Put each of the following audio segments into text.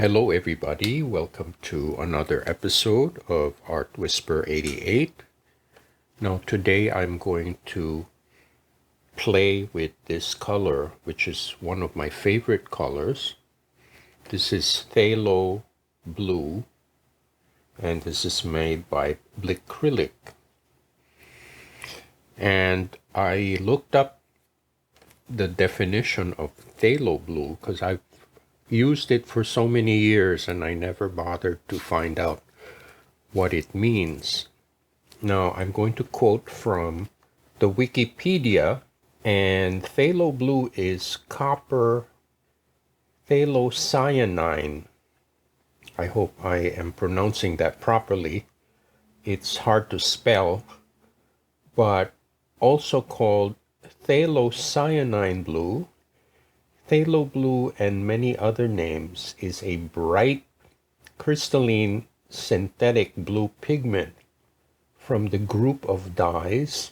Hello everybody, welcome to another episode of Art Whisper 88. Now today I'm going to play with this color, which is one of my favorite colors. This is phthalo blue, and this is made by Acrylic. And I looked up the definition of phthalo blue because I've used it for so many years and I never bothered to find out what it means. Now I'm going to quote from the Wikipedia, and phthalo blue is copper phthalocyanine. I hope I am pronouncing that properly. It's hard to spell, but also called phthalocyanine blue. Phthalo blue and many other names is a bright, crystalline, synthetic blue pigment from the group of dyes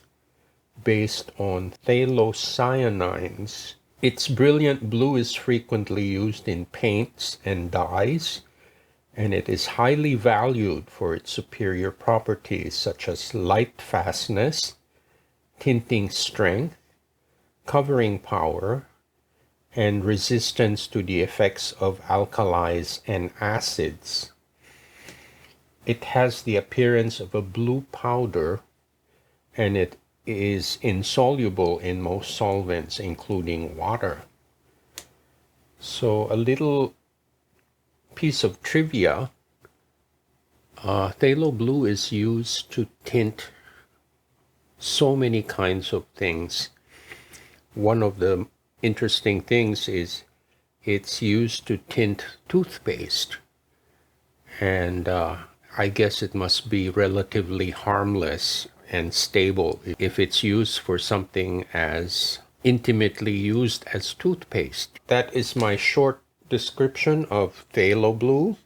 based on phthalocyanines. Its brilliant blue is frequently used in paints and dyes, and it is highly valued for its superior properties such as light fastness, tinting strength, covering power, and resistance to the effects of alkalis and acids. It has the appearance of a blue powder, and it is insoluble in most solvents, including water. So a little piece of trivia, phthalo blue is used to tint so many kinds of things. One of the interesting things is it's used to tint toothpaste, and I guess it must be relatively harmless and stable if it's used for something as intimately used as toothpaste. That is my short description of phthalo blue.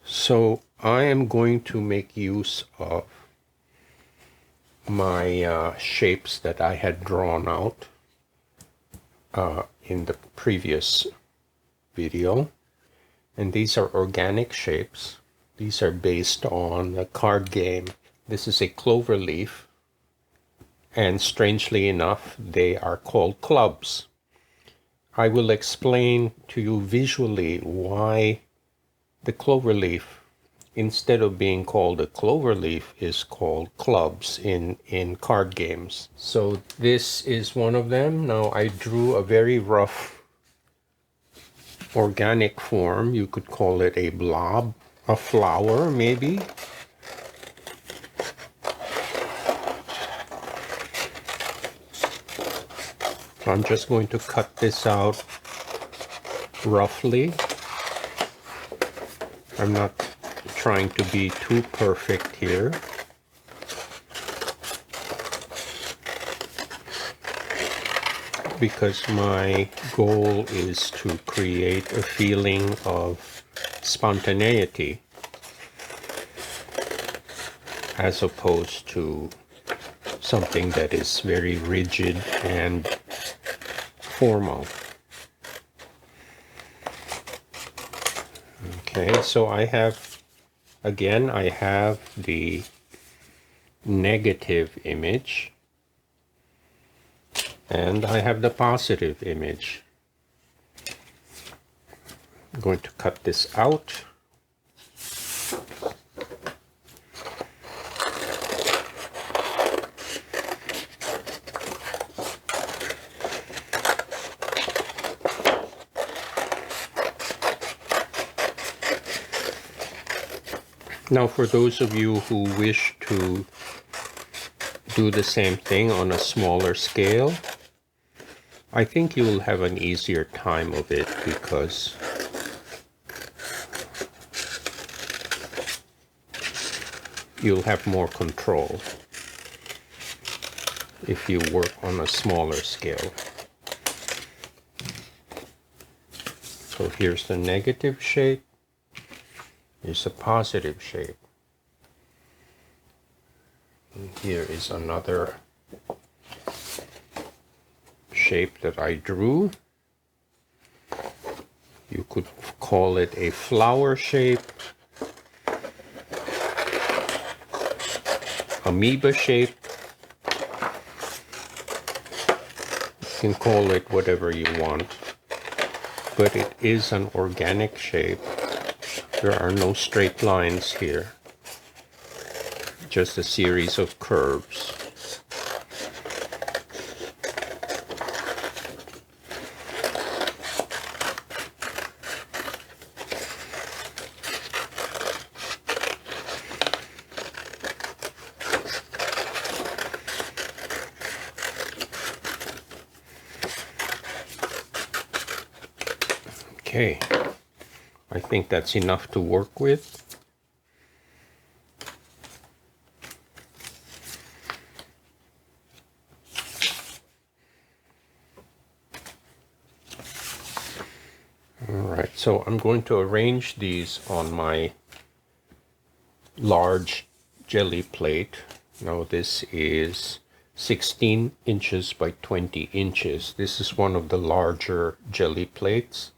So I am going to make use of my shapes that I had drawn out in the previous video, and these are organic shapes. These are based on a card game. This is a clover leaf, and strangely enough they are called clubs. I will explain to you visually why the clover leaf, instead of being called a clover leaf, is called clubs in card games. So this is one of them. Now I drew a very rough organic form. You could call it a blob, a flower maybe. I'm just going to cut this out roughly. I'm not trying to be too perfect here. Because my goal is to create a feeling of spontaneity as opposed to something that is very rigid and formal. Okay, so I have the negative image, and I have the positive image. I'm going to cut this out. Now, for those of you who wish to do the same thing on a smaller scale, I think you will have an easier time of it because you'll have more control if you work on a smaller scale. So here's the negative shape. Here's a positive shape. And here is another shape that I drew. You could call it a flower shape, amoeba shape. You can call it whatever you want, but it is an organic shape. There are no straight lines here, just a series of curves. Okay, I think that's enough to work with. All right, so I'm going to arrange these on my large Gelli plate. Now this is 16 inches by 20 inches. This is one of the larger Gelli plates.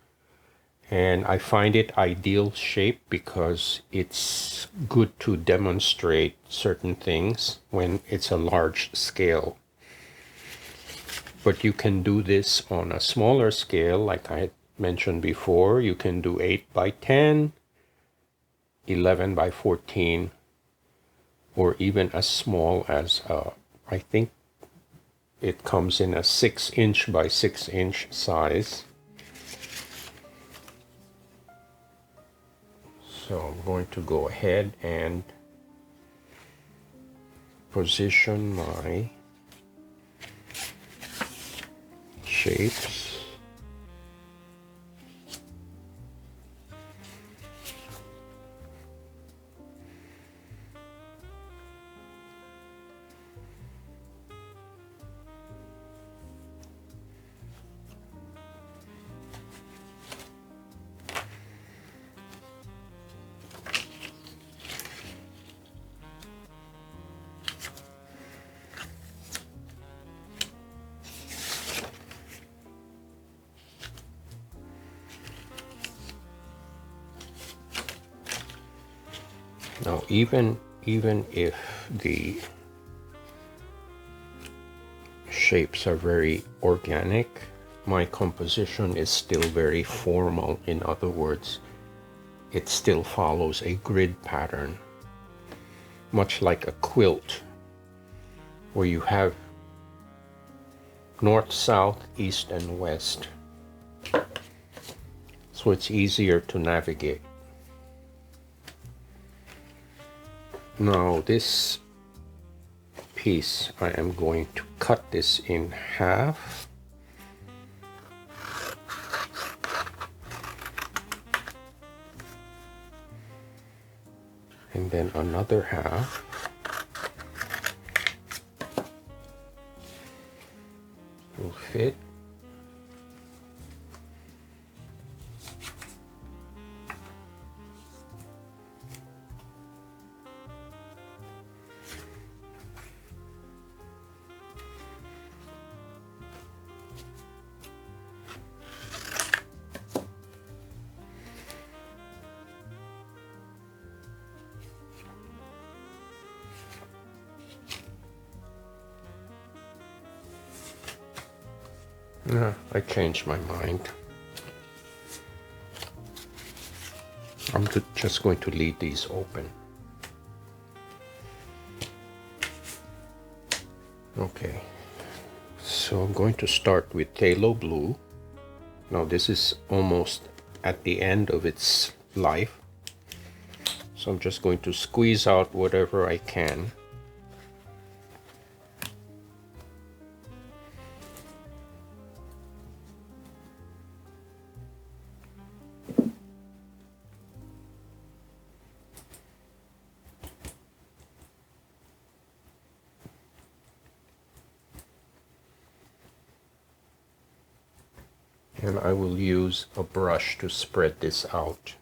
And I find it ideal shape because it's good to demonstrate certain things when it's a large scale. But you can do this on a smaller scale, like I mentioned before. You can do 8 by 10, 11 by 14, or even as small as, I think it comes in a 6-inch by 6-inch size. So I'm going to go ahead and position my shapes. Now, even if the shapes are very organic, my composition is still very formal. In other words, it still follows a grid pattern, much like a quilt, where you have north, south, east, and west. So it's easier to navigate. Now this piece, I am going to cut this in half. And then another half. Will fit. I changed my mind. I'm just going to leave these open. Okay, so I'm going to start with phthalo blue. Now this is almost at the end of its life, so I'm just going to squeeze out whatever I can. And I will use a brush to spread this out.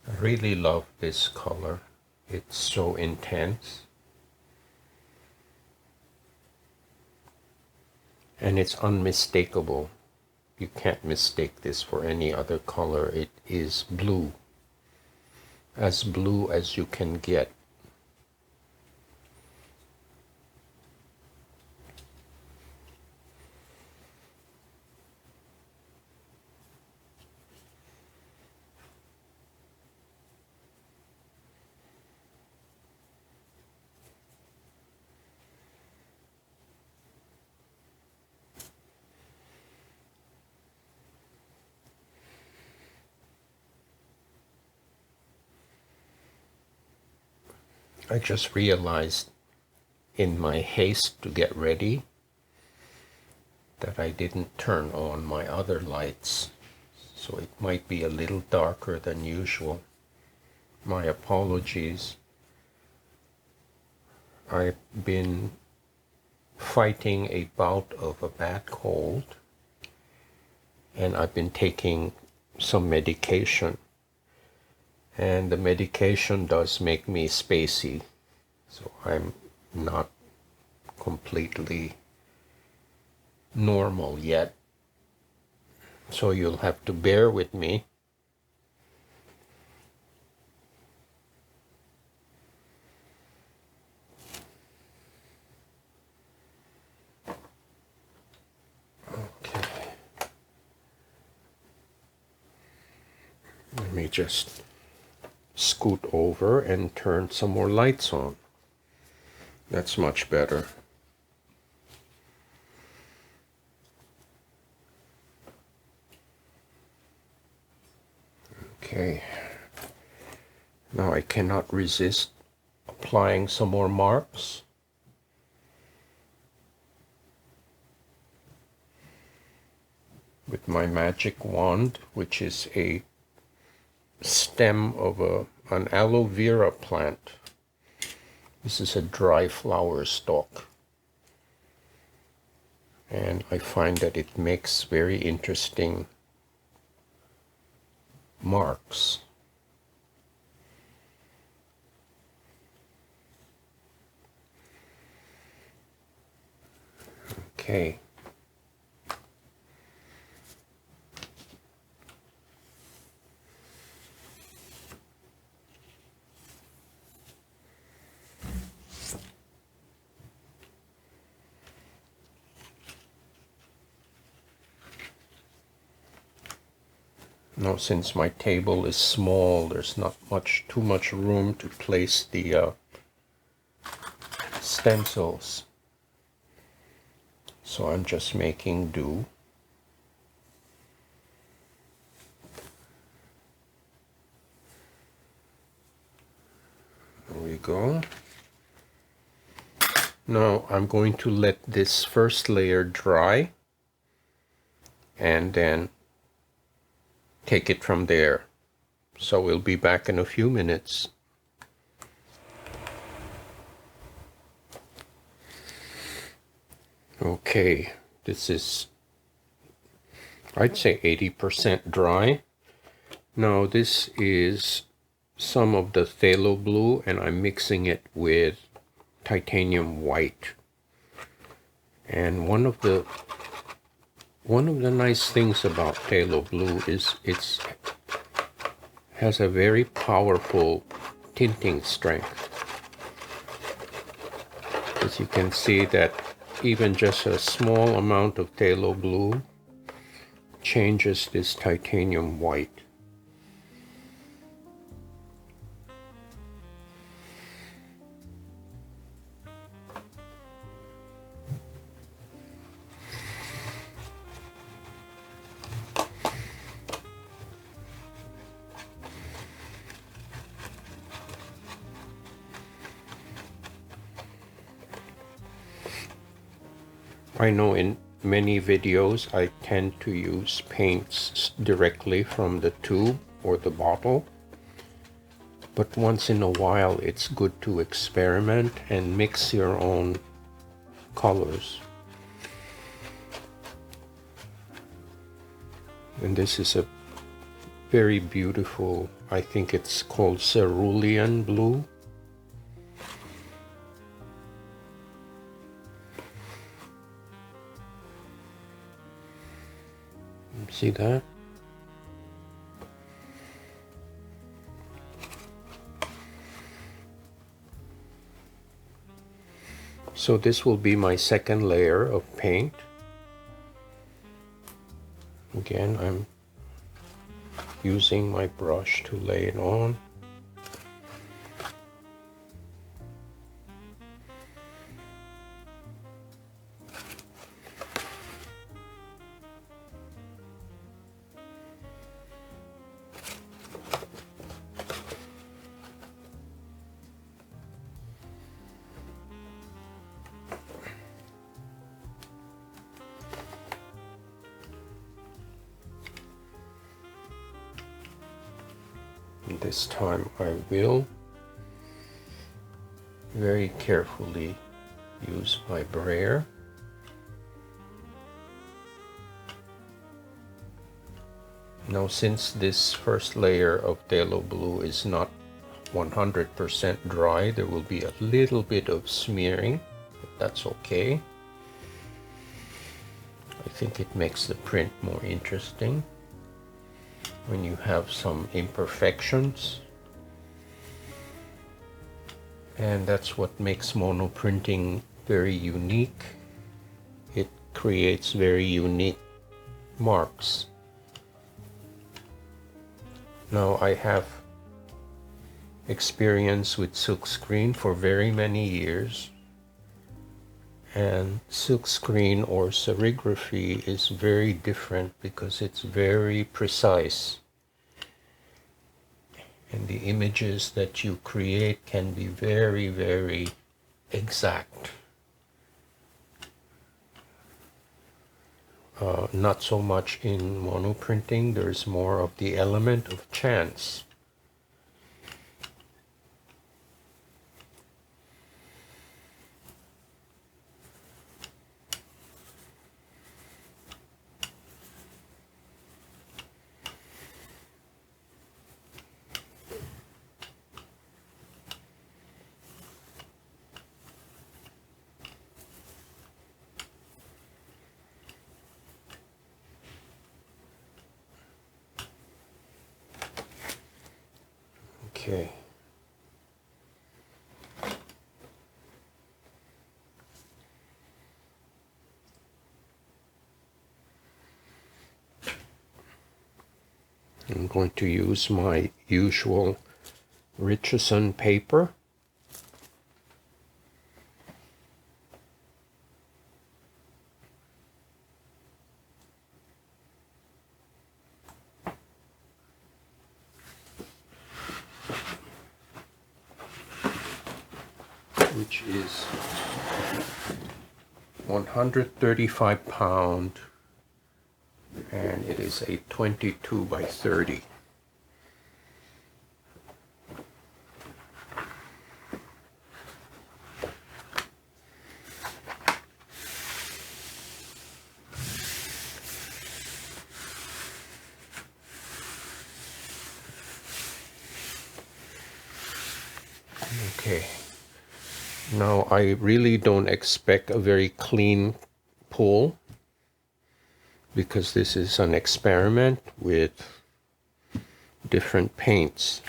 I really love this color. It's so intense. And it's unmistakable. You can't mistake this for any other color. It is blue. As blue as you can get. I just realized in my haste to get ready that I didn't turn on my other lights, so it might be a little darker than usual. My apologies. I've been fighting a bout of a bad cold, and I've been taking some medication. And the medication does make me spacey, so I'm not completely normal yet. So you'll have to bear with me. Okay. Let me just scoot over and turn some more lights on. That's much better. Okay. Now I cannot resist applying some more marks. With my magic wand, which is a stem of an aloe vera plant. This is a dry flower stalk. And I find that it makes very interesting marks. Okay. Now, since my table is small, there's not too much room to place the stencils. So I'm just making do. There we go. Now I'm going to let this first layer dry and then take it from there. So we'll be back in a few minutes. Okay, this is, I'd say 80% dry. Now this is some of the phthalo blue, and I'm mixing it with titanium white. And one of the nice things about phthalo blue is it has a very powerful tinting strength. As you can see that even just a small amount of phthalo blue changes this titanium white. I know in many videos I tend to use paints directly from the tube or the bottle, but once in a while it's good to experiment and mix your own colors. And this is a very beautiful, I think it's called cerulean blue. See that? So this will be my second layer of paint. Again, I'm using my brush to lay it on. And this time I will very carefully use my brayer. Now, since this first layer of phthalo blue is not 100% dry, there will be a little bit of smearing, but that's okay. I think it makes the print more interesting when you have some imperfections. And that's what makes monoprinting very unique. It creates very unique marks. Now, I have experience with silkscreen for very many years, and silkscreen or serigraphy is very different because it's very precise, and the images that you create can be very, very exact. Not so much in monoprinting. There's more of the element of chance. Okay. I'm going to use my usual Richardson paper. Which is 135 pound, and it is a 22 by 30. Okay. Now, I really don't expect a very clean pull because this is an experiment with different paints.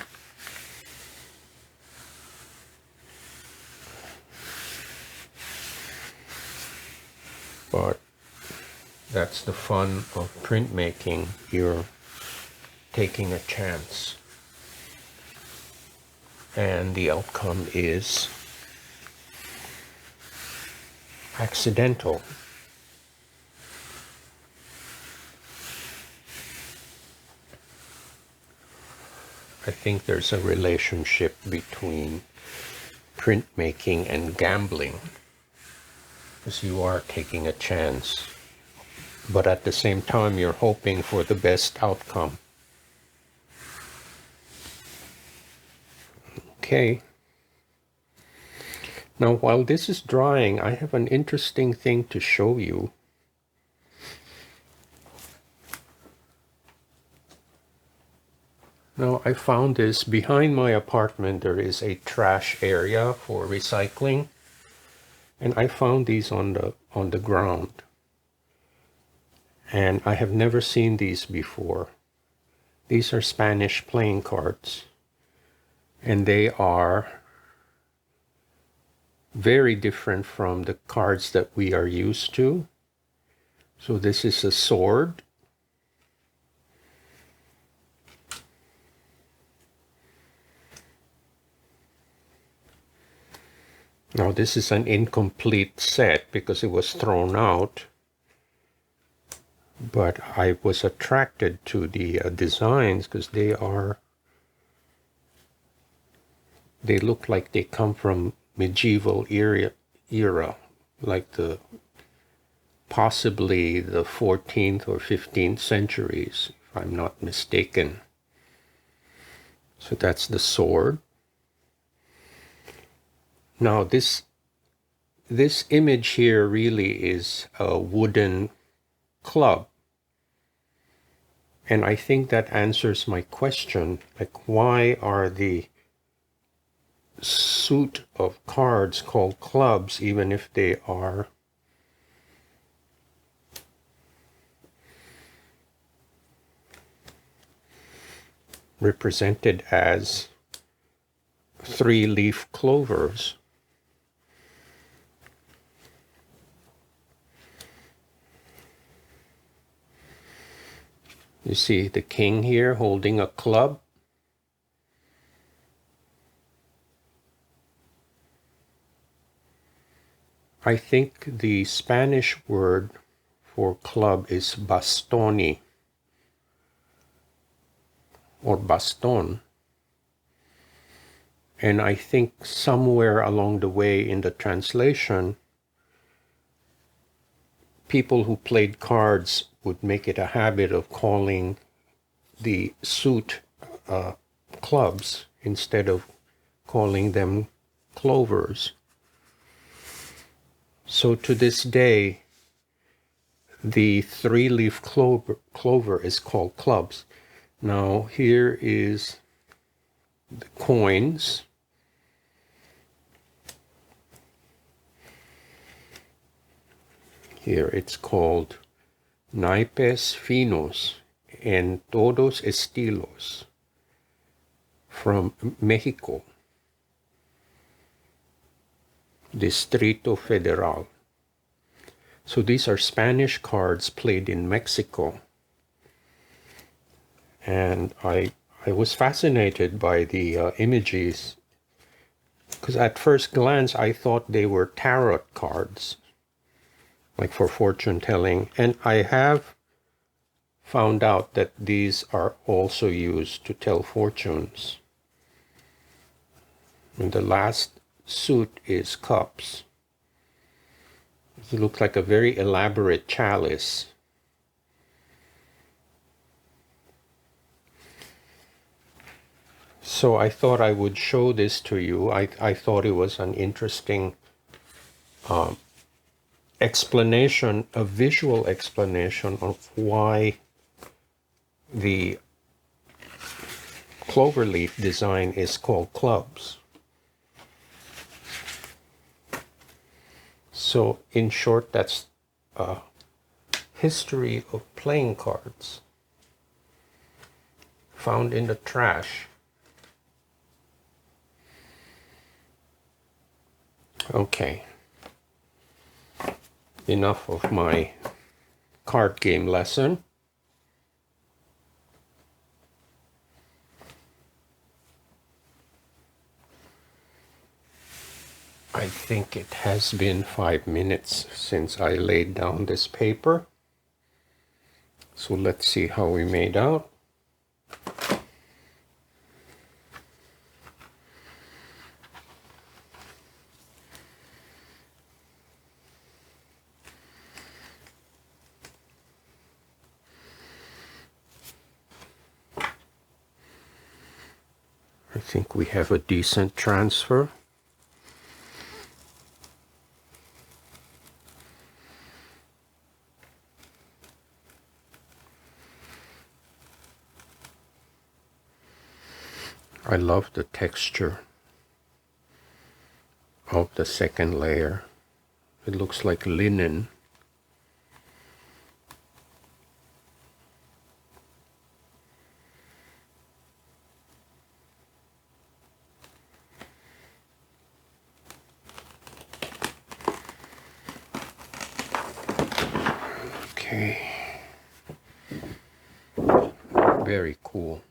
But that's the fun of printmaking. You're taking a chance. And the outcome is accidental. I think there's a relationship between printmaking and gambling, because you are taking a chance, but at the same time you're hoping for the best outcome. Okay. Now, while this is drying, I have an interesting thing to show you. Now, I found this behind my apartment. There is a trash area for recycling, and I found these on the ground. And I have never seen these before. These are Spanish playing cards, and they are very different from the cards that we are used to. So this is a sword. Now this is an incomplete set because it was thrown out, but I was attracted to the designs because they look like they come from medieval era, like possibly the 14th or 15th centuries, if I'm not mistaken. So that's the sword. Now this image here really is a wooden club. And I think that answers my question, like why are the suit of cards called clubs even if they are represented as 3-leaf clovers. You see the king here holding a club. I think the Spanish word for club is bastoni or baston. And I think somewhere along the way in the translation, people who played cards would make it a habit of calling the suit clubs instead of calling them clovers. So to this day, the 3-leaf clover is called clubs. Now here is the coins. Here it's called naipes finos en todos estilos from Mexico, Distrito Federal. So these are Spanish cards played in Mexico. And I was fascinated by the images, because at first glance I thought they were tarot cards, like for fortune telling. And I have found out that these are also used to tell fortunes. And the last suit is cups. It looks like a very elaborate chalice. So I thought I would show this to you. I thought it was an interesting explanation, a visual explanation of why the cloverleaf design is called clubs. So in short, that's a history of playing cards found in the trash. Okay, enough of my card game lesson. I think it has been 5 minutes since I laid down this paper. So let's see how we made out. I think we have a decent transfer. I love the texture of the second layer. It looks like linen. Okay. Very cool.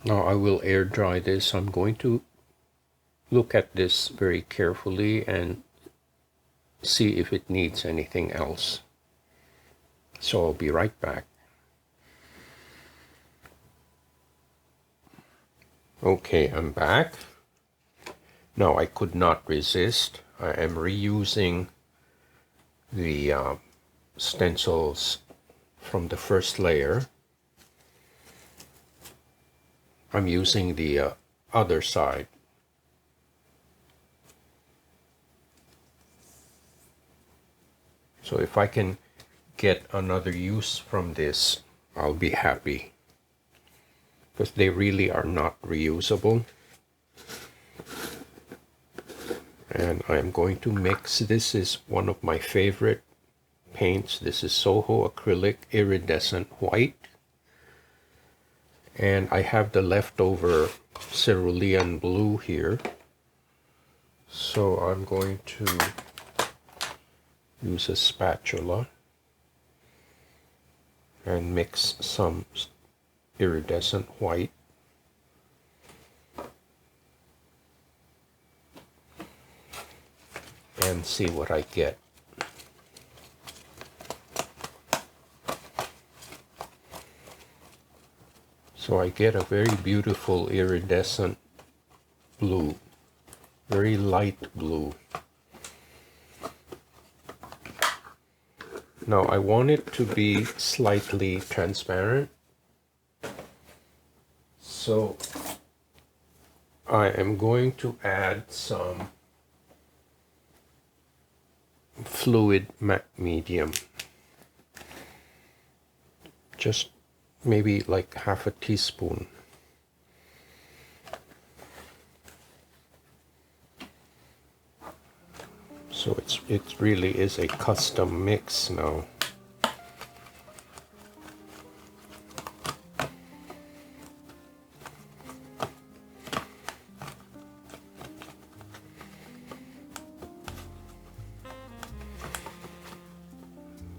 Now I will air dry this. I'm going to look at this very carefully and see if it needs anything else. So I'll be right back. Okay, I'm back. Now I could not resist. I am reusing the stencils from the first layer. I'm using the other side. So if I can get another use from this, I'll be happy, because they really are not reusable. And I'm going to mix. This is one of my favorite paints. This is Soho Acrylic Iridescent White. And I have the leftover cerulean blue here. So I'm going to use a spatula and mix some iridescent white. And see what I get. So I get a very beautiful iridescent blue, very light blue. Now I want it to be slightly transparent, so I am going to add some fluid matte medium, just maybe like half a teaspoon. So it really is a custom mix now.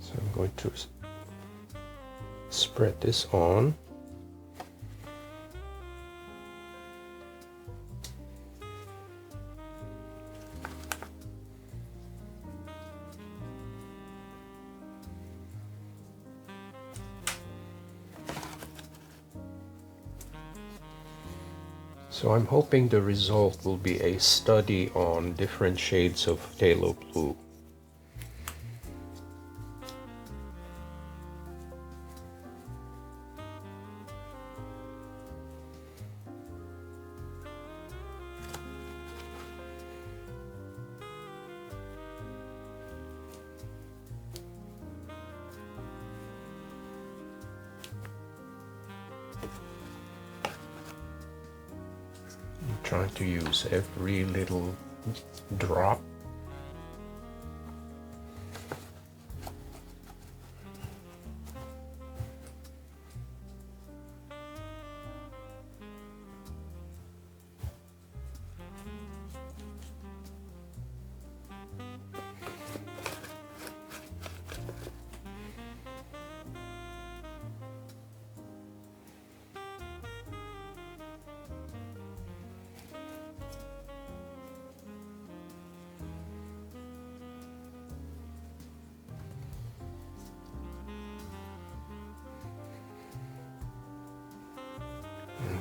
So I'm going to spread this on. So I'm hoping the result will be a study on different shades of phthalo blue. I'm trying to use every little drop.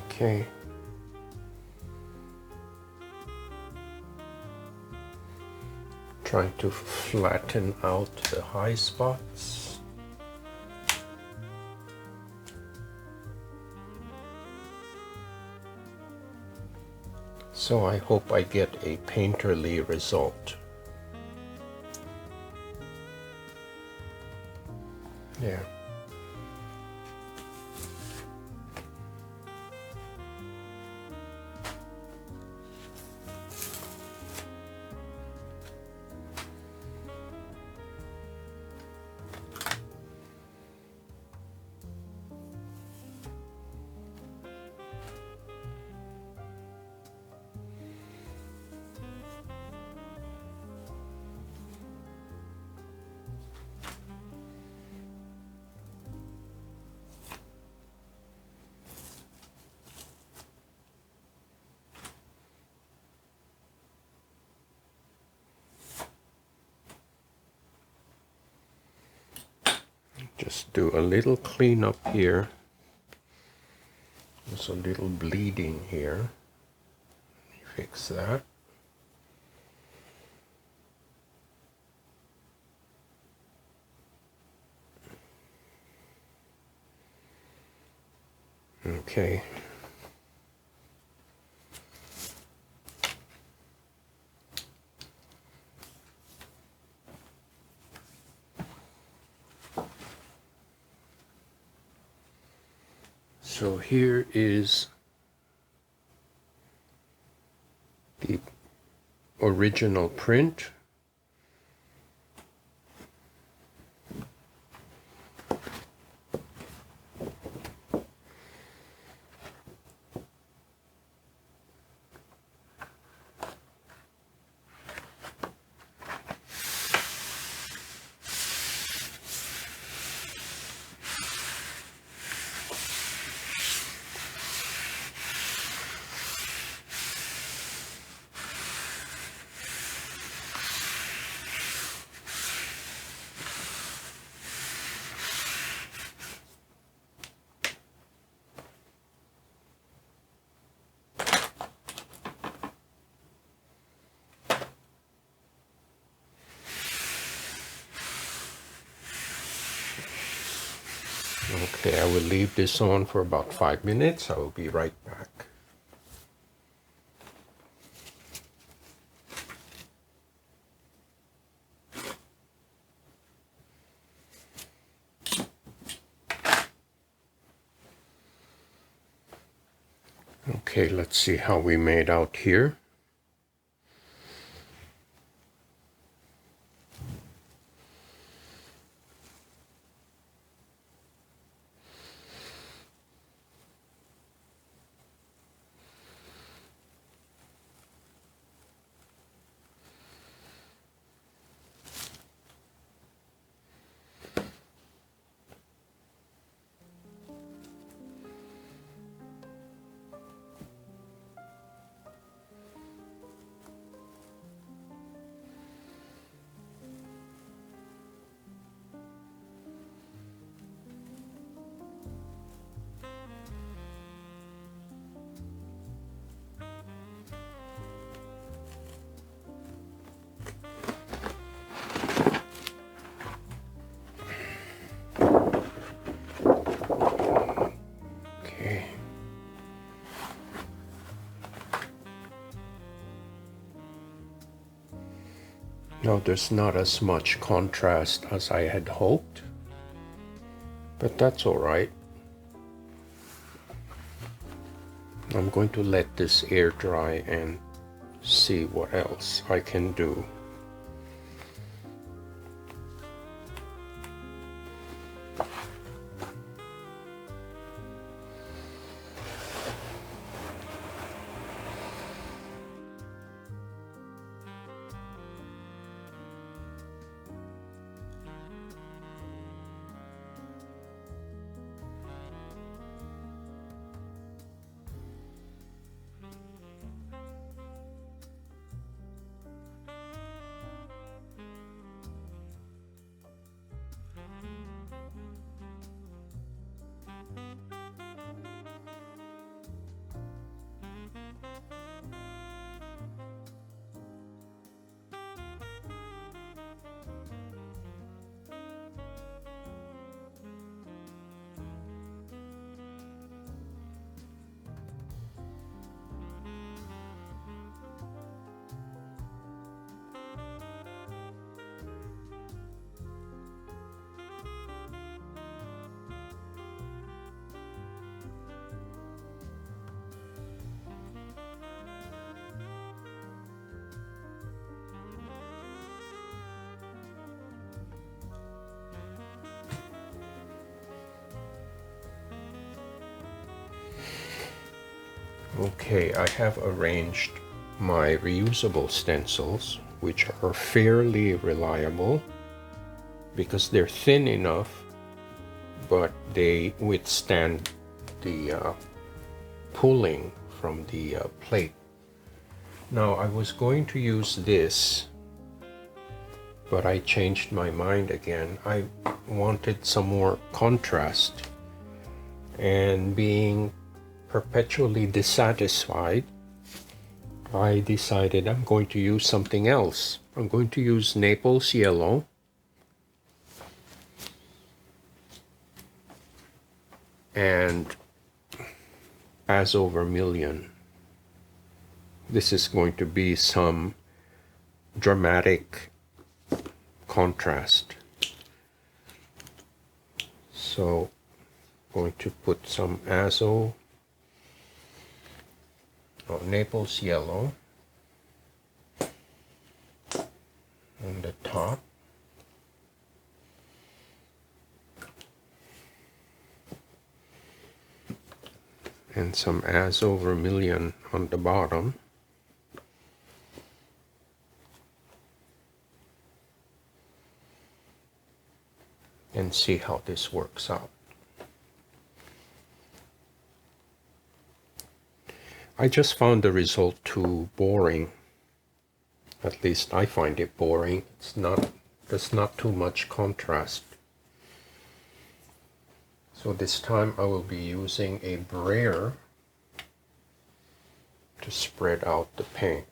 Okay. Trying to flatten out the high spots. So I hope I get a painterly result. Yeah. Just do a little cleanup here. There's a little bleeding here. Fix that. Okay. So here is the original print. Okay, I will leave this on for about 5 minutes. I will be right back. Okay, let's see how we made out here. Okay. Now there's not as much contrast as I had hoped, but that's all right. I'm going to let this air dry and see what else I can do. Okay, I have arranged my reusable stencils, which are fairly reliable because they're thin enough, but they withstand the pulling from the plate. Now, I was going to use this but I changed my mind again. I wanted some more contrast, and being perpetually dissatisfied, I decided I'm going to use something else. I'm going to use Naples yellow and azo vermilion. This is going to be some dramatic contrast. So I'm going to put some azo, Naples yellow on the top. And some azo vermilion on the bottom. And see how this works out. I just found the result too boring. At least I find it boring. There's not too much contrast. So this time I will be using a brayer to spread out the paint.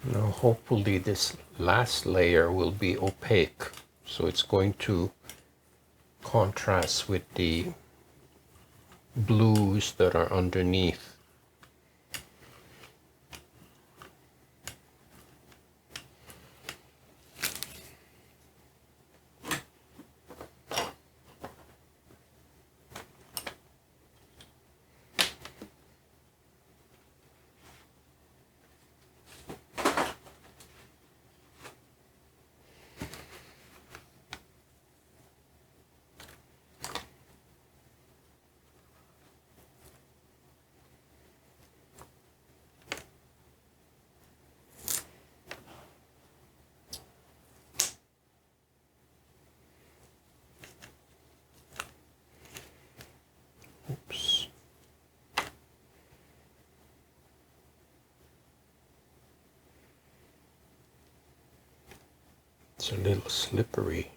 Now hopefully this last layer will be opaque, so it's going to contrast with the blues that are underneath. Oops. It's a little slippery.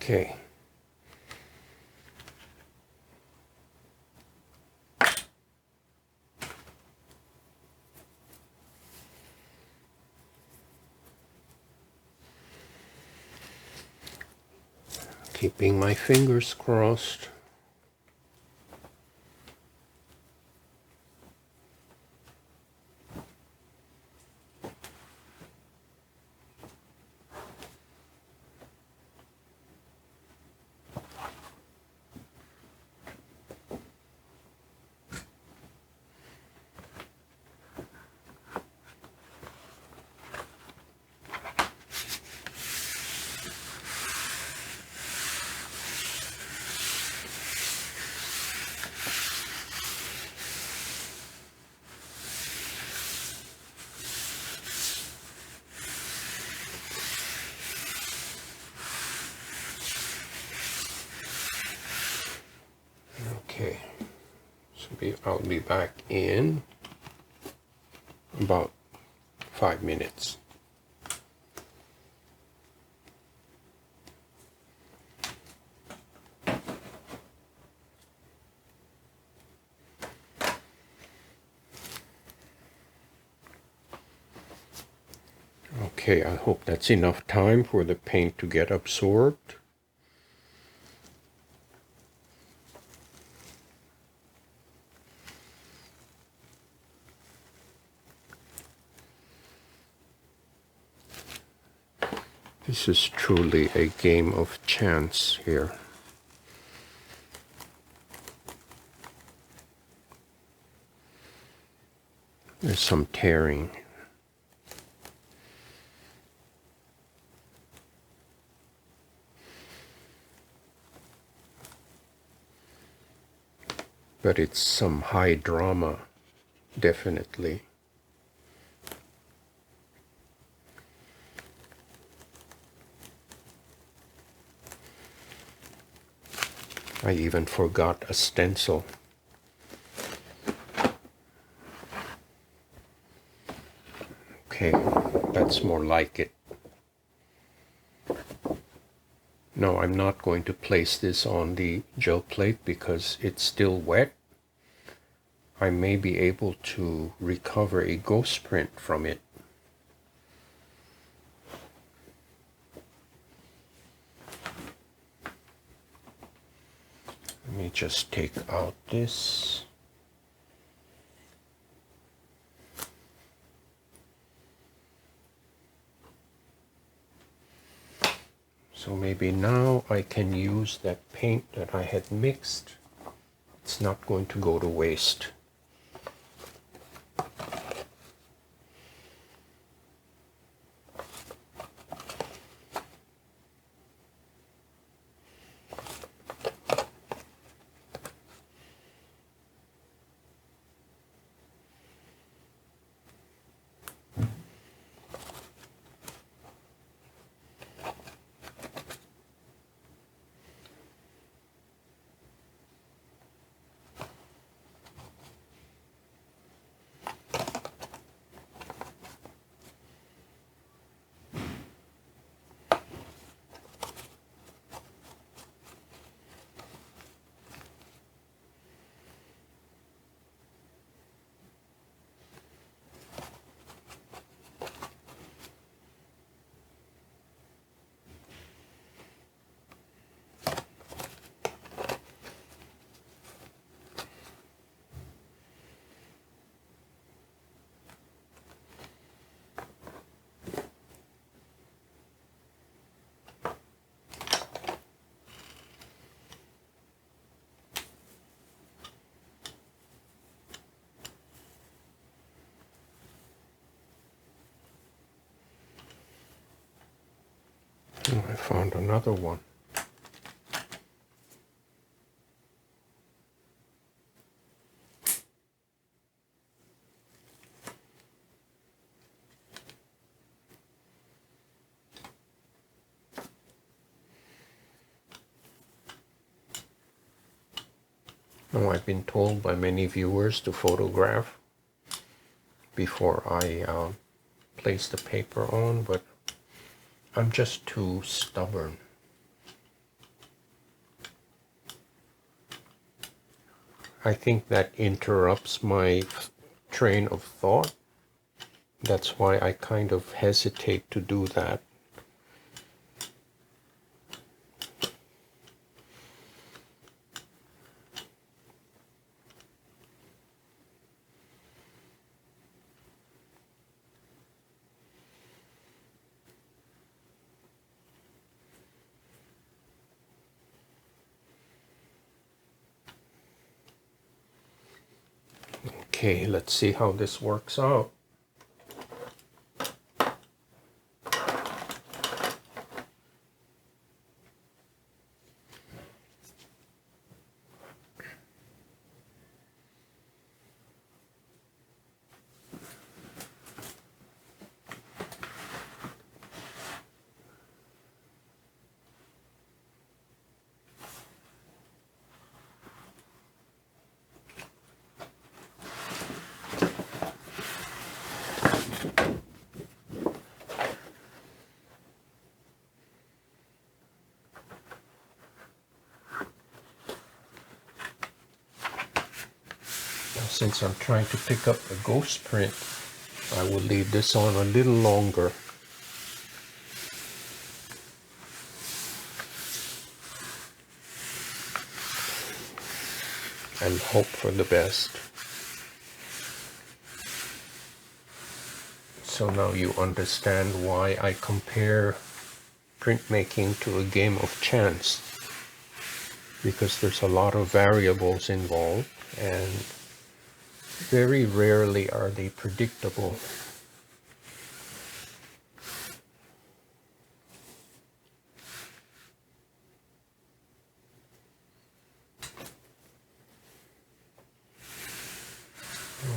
Okay. Keeping my fingers crossed. I'll be back in about 5 minutes. Okay, I hope that's enough time for the paint to get absorbed. This is truly a game of chance here. There's some tearing. But it's some high drama, definitely. I even forgot a stencil. Okay, that's more like it. No, I'm not going to place this on the gel plate because it's still wet. I may be able to recover a ghost print from it. Let me just take out this. So maybe now I can use that paint that I had mixed. It's not going to go to waste. Oh, I found another one. Now, I've been told by many viewers to photograph before I place the paper on, but I'm just too stubborn. I think that interrupts my train of thought. That's why I kind of hesitate to do that. Okay, let's see how this works out. since I'm trying to pick up the ghost print, I will leave this on a little longer. And hope for the best. So now you understand why I compare printmaking to a game of chance, because there's a lot of variables involved and very rarely are they predictable.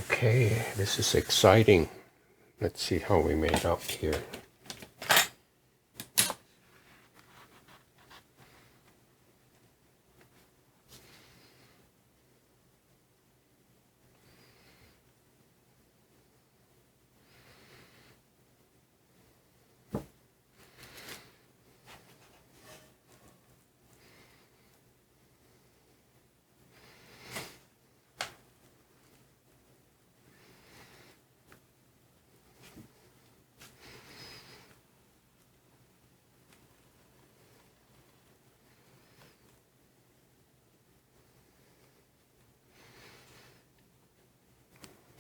Okay, this is exciting. Let's see how we made out here.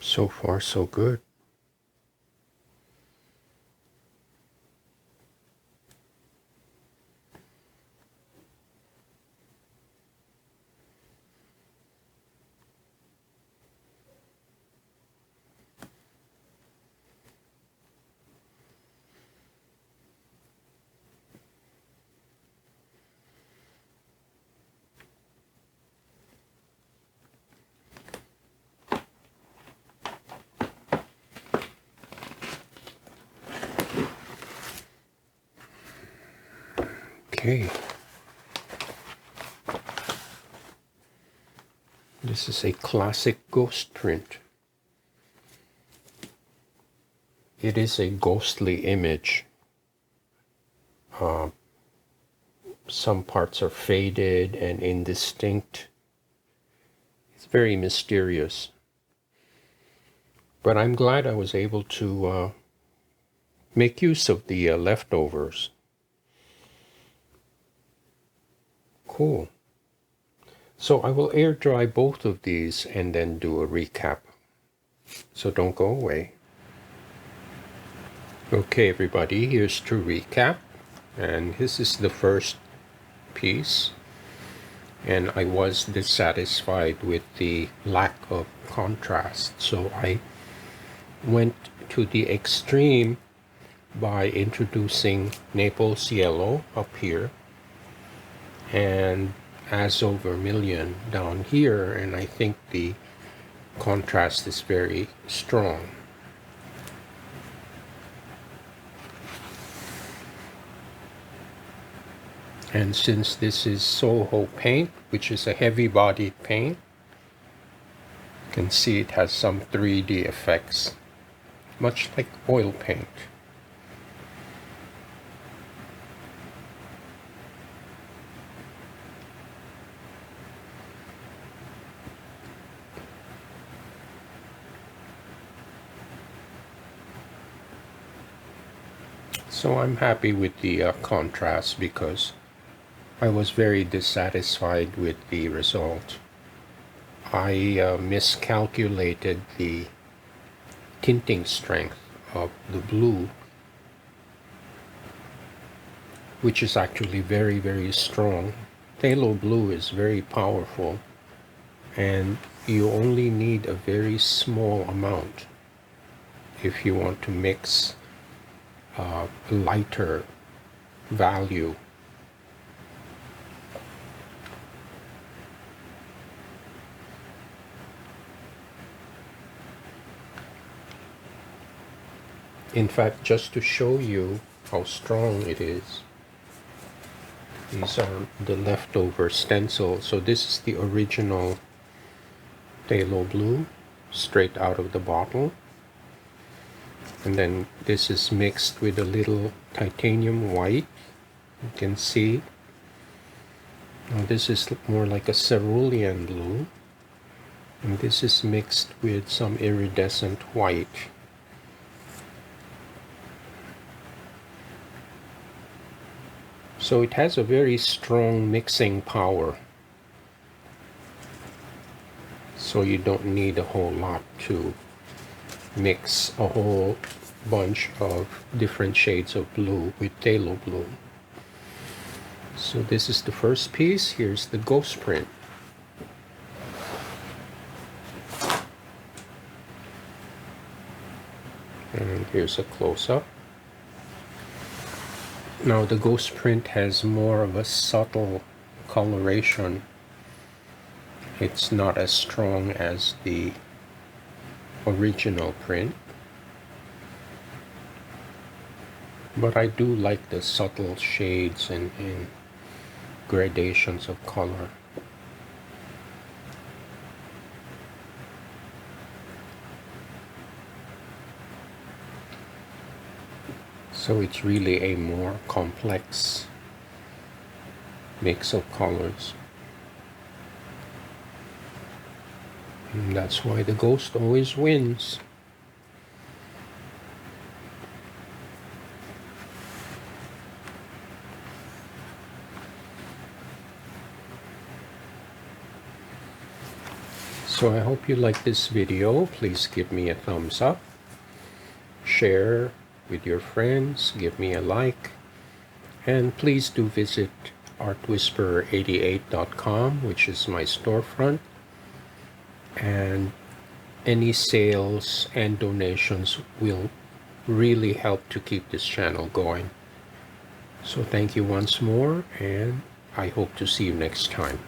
So far, so good. Okay. This is a classic ghost print. It is a ghostly image. Some parts are faded and indistinct. It's very mysterious. But I'm glad I was able to make use of the leftovers. Cool. So I will air dry both of these and then do a recap. So don't go away. Okay, everybody, here's to recap. And this is the first piece. And I was dissatisfied with the lack of contrast. So I went to the extreme by introducing Naples yellow up here and azo vermilion down here, and I think the contrast is very strong. And since this is Soho paint, which is a heavy-bodied paint, you can see it has some 3D effects, much like oil paint. So I'm happy with the contrast because I was very dissatisfied with the result. I miscalculated the tinting strength of the blue, which is actually very, very strong. Phthalo blue is very powerful, and you only need a very small amount if you want to mix a lighter value. In fact, just to show you how strong it is, these are the leftover stencils. So this is the original phthalo blue, straight out of the bottle. And then this is mixed with a little titanium white. You can see. Now this is more like a cerulean blue. And this is mixed with some iridescent white. So it has a very strong mixing power. So you don't need a whole lot to mix a whole bunch of different shades of blue with phthalo blue. So this is the first piece. Here's the ghost print. And here's a close-up. Now the ghost print has more of a subtle coloration. It's not as strong as the original print. But I do like the subtle shades and gradations of color. So it's really a more complex mix of colors. And that's why the ghost always wins. So I hope you like this video. Please give me a thumbs up, share with your friends, give me a like, and please do visit artwhisperer88.com, which is my storefront, and any sales and donations will really help to keep this channel going. So thank you once more, and I hope to see you next time.